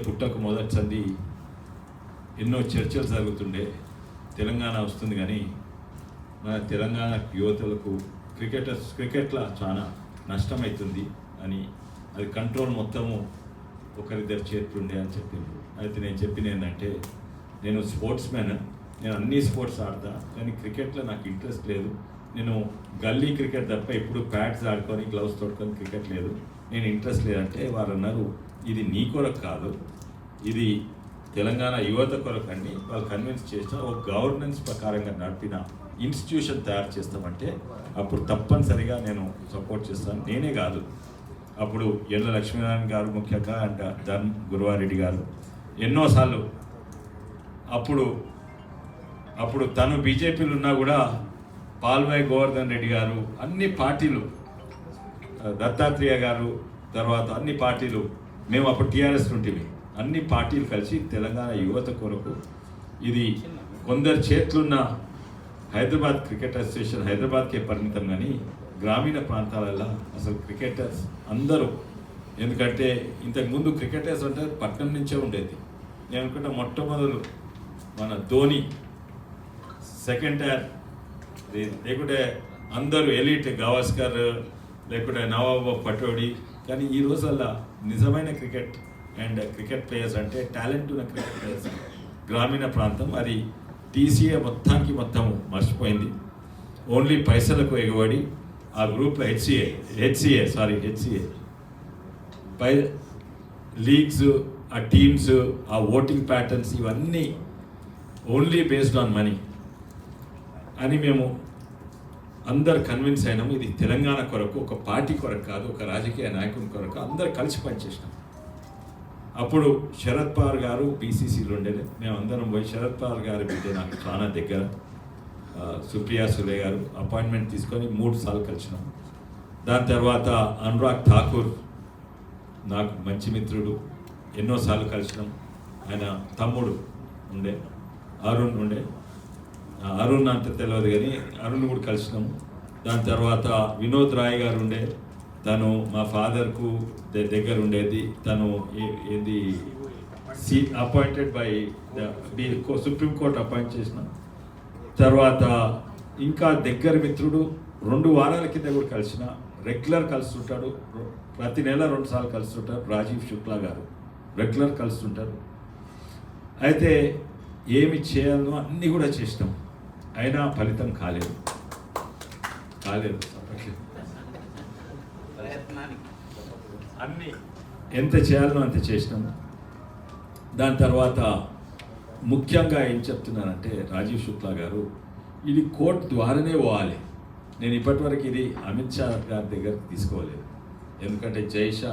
పుట్టకు మొదటి సంది ఎన్నో చర్చలు జరుగుతుండే తెలంగాణ వస్తుంది కానీ మన తెలంగాణ యువతలకు క్రికెట్లో చాలా నష్టమవుతుంది అని అది కంట్రోల్ మొత్తము ఒకరిద్దరు చేతుండే అని చెప్పిండ్రు. అయితే నేను చెప్పింది ఏంటంటే నేను స్పోర్ట్స్ మ్యాన్, నేను అన్ని స్పోర్ట్స్ ఆడతా కానీ క్రికెట్లో నాకు ఇంట్రెస్ట్ లేదు. నేను గల్లీ క్రికెట్ తప్ప ఇప్పుడు ప్యాడ్స్ ఆడుకొని గ్లౌస్ తోడుకొని క్రికెట్ లేదు, నేను ఇంట్రెస్ట్ లేదంటే వారు అన్నారు ఇది నీ కొరకు కాదు, ఇది తెలంగాణ యువత కొరకు అని వాళ్ళు కన్విన్స్ చేసిన ఒక గవర్నెన్స్ ప్రకారంగా నడిపిన ఇన్స్టిట్యూషన్ తయారు చేస్తామంటే అప్పుడు తప్పనిసరిగా నేను సపోర్ట్ చేస్తాను. నేనే కాదు, అప్పుడు ఎల్ల లక్ష్మీనారాయణ గారు ముఖ్యంగా అండ్ ధన్ గురువారెడ్డి గారు ఎన్నోసార్లు అప్పుడు తను బీజేపీలో ఉన్నా కూడా పాల్వాయి గోవర్ధన్ రెడ్డి గారు అన్ని పార్టీలు, దత్తాత్రేయ గారు తర్వాత అన్ని పార్టీలు, మేము అప్పుడు టీఆర్ఎస్ ఉంటివి, అన్ని పార్టీలు కలిసి తెలంగాణ యువత కొరకు ఇది కొందరు చేతులున్న హైదరాబాద్ క్రికెట్ అసోసియేషన్ హైదరాబాద్కే పరిమితం కానీ గ్రామీణ ప్రాంతాలలో అసలు క్రికెటర్స్ అందరూ, ఎందుకంటే ఇంతకుముందు క్రికెటర్స్ అంటే పట్నం నుంచే ఉండేది. నేను అనుకుంటే మొట్టమొదలు మన ధోని, సెకండ్ టైర్, లేకుంటే అందరూ ఎలీట్ గవాస్కర్, లేకుంటే నవాబ్ పటోడి. కానీ ఈ రోజుల్లో నిజమైన క్రికెట్ అండ్ క్రికెట్ ప్లేయర్స్ అంటే టాలెంట్ ఉన్న క్రికెట్ ప్లేయర్స్ గ్రామీణ ప్రాంతం. అది టీసీఏ మొత్తానికి మొత్తం మర్చిపోయింది. ఓన్లీ పైసలకు ఎగబడి ఆ గ్రూప్లో హెచ్సిఏ పై లీగ్స్, ఆ టీమ్స్, ఆ ఓటింగ్ ప్యాటర్న్స్ ఇవన్నీ ఓన్లీ బేస్డ్ ఆన్ మనీ అని మేము అందరు కన్విన్స్ అయినాము. ఇది తెలంగాణ కొరకు, ఒక పార్టీ కొరకు కాదు, ఒక రాజకీయ నాయకుని కొరకు అందరు కలిసి పనిచేసినాం. అప్పుడు శరద్ పవార్ గారు బీసీసీలో ఉండేది, మేము అందరం పోయి శరద్ పవార్ గారి బిడ్డ నాకు చాలా దగ్గర, సుప్రియా సులే గారు అపాయింట్మెంట్ తీసుకొని 3 సార్లు కలిసినాం. దాని తర్వాత అనురాగ్ ఠాకూర్ నాకు మంచి మిత్రుడు, ఎన్నోసార్లు కలిసినాం. ఆయన తమ్ముడు ఉండే అరుణ్ ఉండే, అరుణ్ అంత తెలియదు కానీ అరుణ్ కూడా కలిసినాము. దాని తర్వాత వినోద్ రాయ్ గారు ఉండే, తను మా ఫాదర్కు దగ్గర ఉండేది, తను ఏది అపాయింటెడ్ బై సుప్రీంకోర్టు అపాయింట్ చేసిన తర్వాత. ఇంకా దగ్గర మిత్రుడు 2 వారాల కింద కూడా కలిసిన, రెగ్యులర్ కలుస్తుంటాడు, ప్రతి నెల 2 సార్లు కలుస్తుంటారు, రాజీవ్ శుక్లా గారు రెగ్యులర్ కలుస్తుంటారు. అయితే ఏమి చేయాలో అన్నీ కూడా చేసినాం, అయినా ఫలితం కాలేదు. అన్నీ ఎంత చేయాలనో అంత చేసినాము. దాని తర్వాత ముఖ్యంగా ఏం చెప్తున్నానంటే రాజీవ్ శుక్లా గారు ఇది కోర్టు ద్వారానే పోవాలి. నేను ఇప్పటివరకు ఇది అమిత్ షా గారి దగ్గరికి తీసుకోలేదు, ఎందుకంటే జైషా